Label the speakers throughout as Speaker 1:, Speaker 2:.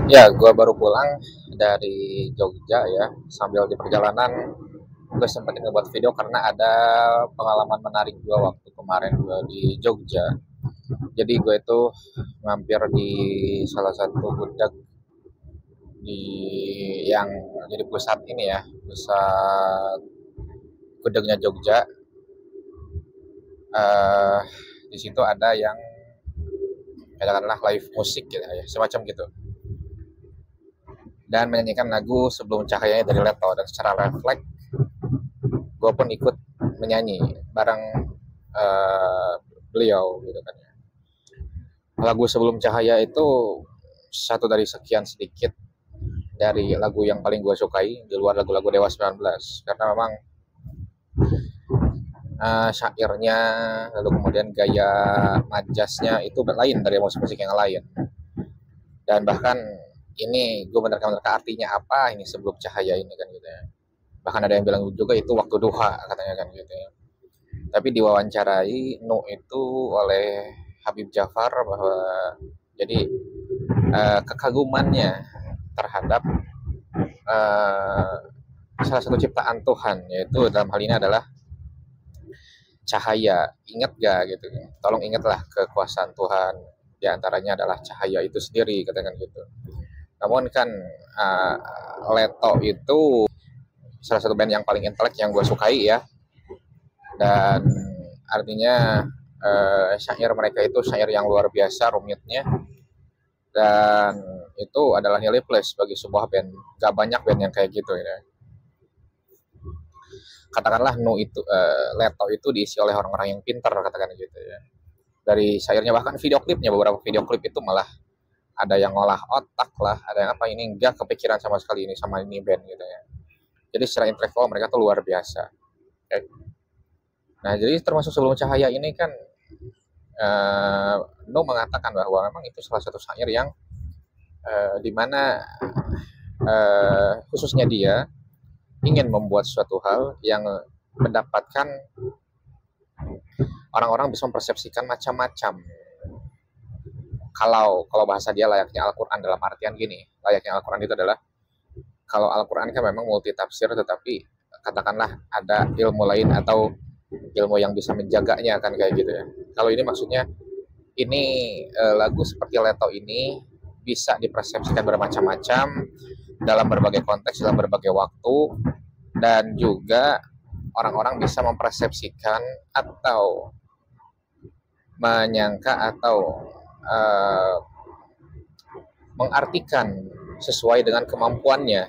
Speaker 1: Ya, gua baru pulang dari Jogja ya. Sambil di perjalanan, gue sempat ngebuat video karena ada pengalaman menarik gua waktu kemarin gua di Jogja. Jadi gue itu mampir di salah satu gudeg di yang jadi pusat ini ya, pusat gudegnya Jogja. eh di situ ada yang katakanlah live musik gitu ya, semacam gitu. Dan menyanyikan lagu Sebelum Cahayanya dari Leto, dan secara refleks gue pun ikut menyanyi bareng beliau gitu kan ya. Lagu Sebelum Cahaya itu satu dari sekian sedikit dari lagu yang paling gue sukai di luar lagu-lagu Dewa 19, karena memang syairnya, lalu kemudian gaya majasnya itu lain dari musik-musik yang lain. Dan bahkan ini gue menerka-menerka artinya apa ini sebelum cahaya ini kan gitu ya. Bahkan ada yang bilang juga itu waktu duha katanya kan gitu ya. Tapi diwawancarai Nu itu oleh Habib Jafar bahwa jadi kekagumannya terhadap uh, salah satu ciptaan Tuhan, yaitu dalam hal ini adalah cahaya. Ingat gak gitu, tolong ingatlah kekuasaan Tuhan, di antaranya adalah cahaya itu sendiri katakan gitu. Namun kan uh, Leto itu salah satu band yang paling intelek yang gue sukai ya, dan artinya syair mereka itu syair yang luar biasa rumitnya, dan itu adalah nilai plus bagi sebuah band. Gak banyak band yang kayak gitu ya. Katakanlah Leto itu diisi oleh orang-orang yang pintar katakan gitu ya. Dari syairnya, bahkan video klipnya, beberapa video klip itu malah ada yang ngolah otak lah, ada yang apa, ini enggak kepikiran sama sekali ini sama ini band gitu ya. Jadi secara intelektual mereka tuh luar biasa. Okay. Nah, jadi termasuk Sebelum Cahaya ini kan No mengatakan bahwa memang itu salah satu syair yang dimana khususnya dia ingin membuat suatu hal yang mendapatkan orang-orang bisa mempersepsikan macam-macam. Kalau bahasa dia layaknya Al-Quran, dalam artian gini, layaknya Al-Quran itu adalah, kalau Al-Quran kan memang multi tafsir, tetapi katakanlah ada ilmu lain atau ilmu yang bisa menjaganya kan kayak gitu ya. Kalau ini maksudnya ini lagu seperti Leto ini bisa dipersepsikan bermacam-macam dalam berbagai konteks, dalam berbagai waktu, dan juga orang-orang bisa mempersepsikan atau menyangka atau mengartikan sesuai dengan kemampuannya,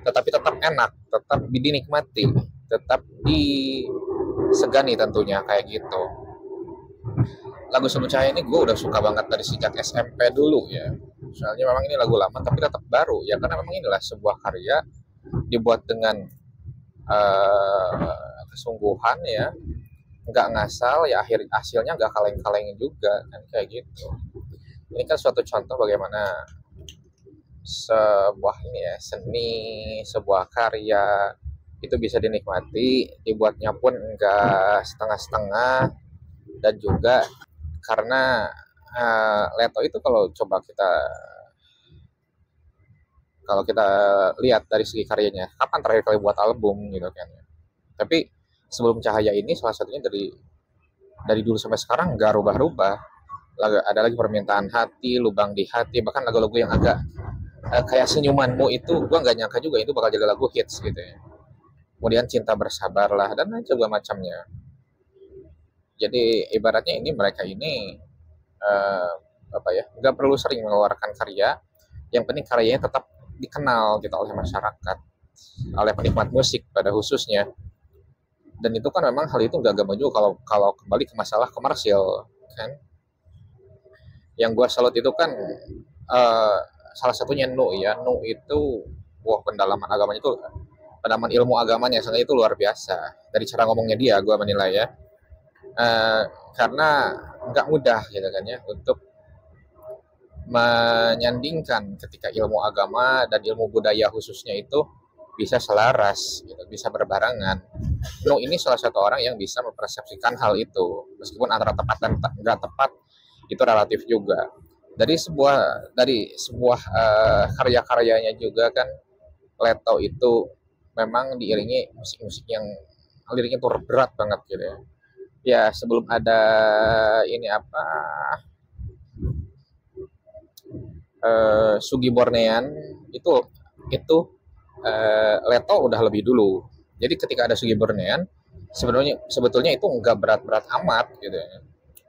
Speaker 1: tetapi tetap enak, tetap dinikmati, tetap disegani tentunya kayak gitu. Lagu Sebelum Cahaya ini gue udah suka banget dari sejak SMP dulu ya. Soalnya memang ini lagu lama tapi tetap baru ya, karena memang inilah sebuah karya dibuat dengan kesungguhan ya, nggak ngasal ya, hasilnya nggak kaleng-kaleng juga kan kayak gitu. Ini kan suatu contoh bagaimana sebuah ini ya, seni, sebuah karya itu bisa dinikmati, dibuatnya pun enggak setengah-setengah. Dan juga karena Leto itu kalau kita lihat dari segi karyanya, kapan terakhir kali buat album gitu kan ya. Tapi Sebelum Cahaya ini salah satunya dari dulu sampai sekarang nggak rubah-rubah. Ada lagi Permintaan Hati, Lubang di Hati, bahkan lagu-lagu yang agak kayak Senyumanmu itu gue nggak nyangka juga itu bakal jadi lagu hits gitu ya. Kemudian Cinta Bersabarlah dan lain juga macamnya. Jadi ibaratnya ini mereka ini nggak perlu sering mengeluarkan karya, yang penting karyanya tetap dikenal gitu oleh masyarakat, oleh penikmat musik pada khususnya. Dan itu kan memang hal itu nggak gampang juga kalau kembali ke masalah komersil kan. Yang gue salut itu kan salah satunya Nu ya. Nu itu pendalaman agamanya itu, pendalaman ilmu agamanya sangat itu luar biasa. Dari cara ngomongnya dia gue menilai ya, karena nggak mudah gitu kan ya untuk menyandingkan ketika ilmu agama dan ilmu budaya khususnya itu bisa selaras gitu, bisa berbarengan. No, ini salah satu orang yang bisa mempersepsikan hal itu, meskipun antara tepat dan nggak tepat itu relatif juga. dari sebuah karya-karyanya juga kan, Leto itu memang diiringi musik-musik yang liriknya tuh berat banget gitu ya. Ya sebelum ada ini apa, Sugi Bornean itu itu Leto udah lebih dulu. Jadi ketika ada Sugi Bornean, sebetulnya itu nggak berat-berat amat gitu ya.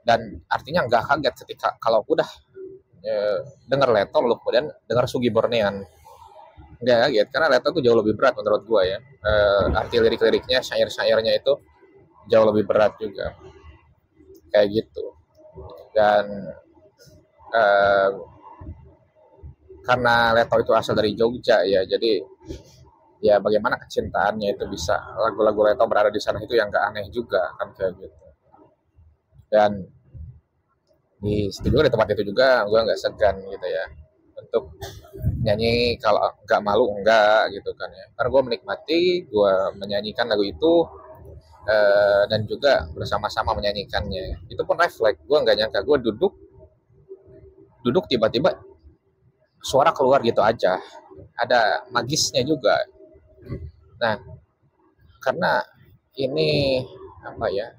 Speaker 1: Dan artinya nggak kaget ketika kalau udah dengar Leto lalu kemudian dengar Sugi Bornean, nggak kaget karena Leto tuh jauh lebih berat menurut gua ya. Arti lirik-liriknya, syair-syairnya itu jauh lebih berat juga kayak gitu. Dan eh, karena Leto itu asal dari Jogja ya, jadi ya bagaimana kecintaannya itu bisa lagu-lagu Leto berada di sana itu yang gak aneh juga kan kayak gitu. Dan di situ juga, di tempat itu juga gue nggak segan gitu ya untuk nyanyi, kalau nggak malu enggak gitu kan ya, karena gue menikmati, gue menyanyikan lagu itu, dan juga bersama-sama menyanyikannya. Itu pun refleks, gue nggak nyangka gue duduk duduk tiba-tiba suara keluar gitu aja, ada magisnya juga. Nah, karena ini apa ya,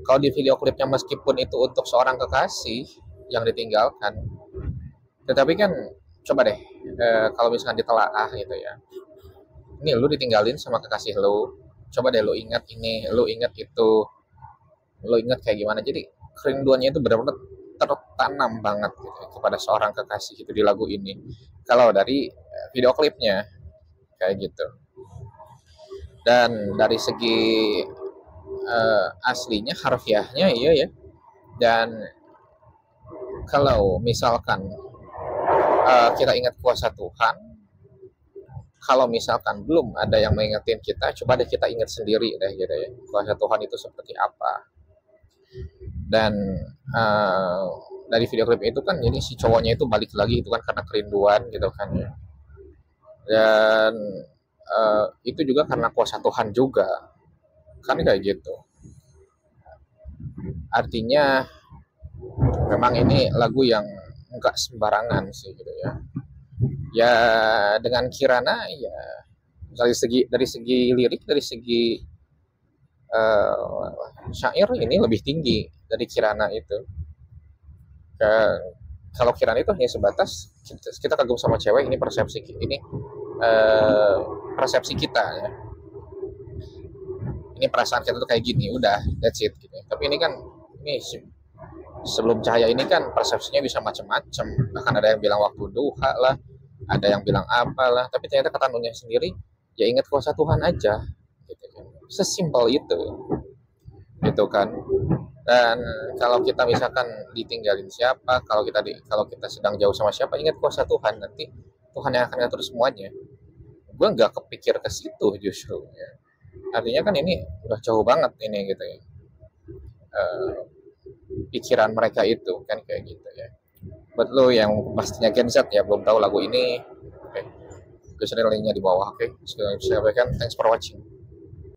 Speaker 1: kalau di video klipnya meskipun itu untuk seorang kekasih yang ditinggalkan, tetapi kan coba deh, kalau misalkan ditelaah gitu ya, ini lu ditinggalin sama kekasih lu, coba deh lu ingat ini, lu ingat itu, lu ingat kayak gimana. Jadi kerinduannya itu benar-benar tertanam banget gitu kepada seorang kekasih itu di lagu ini. Kalau dari video klipnya kayak gitu. Dan dari segi aslinya, harfiahnya iya ya. Dan kalau misalkan kita ingat kuasa Tuhan, kalau misalkan belum ada yang mengingetin kita, coba deh kita ingat sendiri deh gitu ya, kuasa Tuhan itu seperti apa. Dan dari video klip itu kan, jadi si cowoknya itu balik lagi itu kan karena kerinduan gitu kan ya. Dan itu juga karena kuasa Tuhan juga kan kayak gitu. Artinya memang ini lagu yang enggak sembarangan sih gitu ya. Ya dengan Kirana ya, dari segi lirik, dari segi syair ini lebih tinggi dari Kirana itu. Kalau Kirana itu hanya sebatas kita kagum sama cewek, ini persepsi kita ya. Ini perasaan kita tuh kayak gini, udah that's it gitu. Tapi ini kan, ini sebelum cahaya ini kan persepsinya bisa macam-macam. Bahkan ada yang bilang waktu duha lah, ada yang bilang apalah, tapi ternyata kata Nunya sendiri ya ingat kuasa Tuhan aja gitu kan. Sesimpel itu gitu kan. Dan kalau kita misalkan ditinggalin siapa, kalau kita sedang jauh sama siapa, ingat kuasa Tuhan, nanti Tuhan yang akan ngatur semuanya. Gue nggak kepikir ke situ justru ya. Artinya kan ini udah jauh banget ini gitu ya, pikiran mereka itu kan kayak gitu ya. Buat lo yang pastinya Gen Z ya belum tahu lagu ini, oke, gue linknya di bawah, oke. Saya sampaikan, thanks for watching.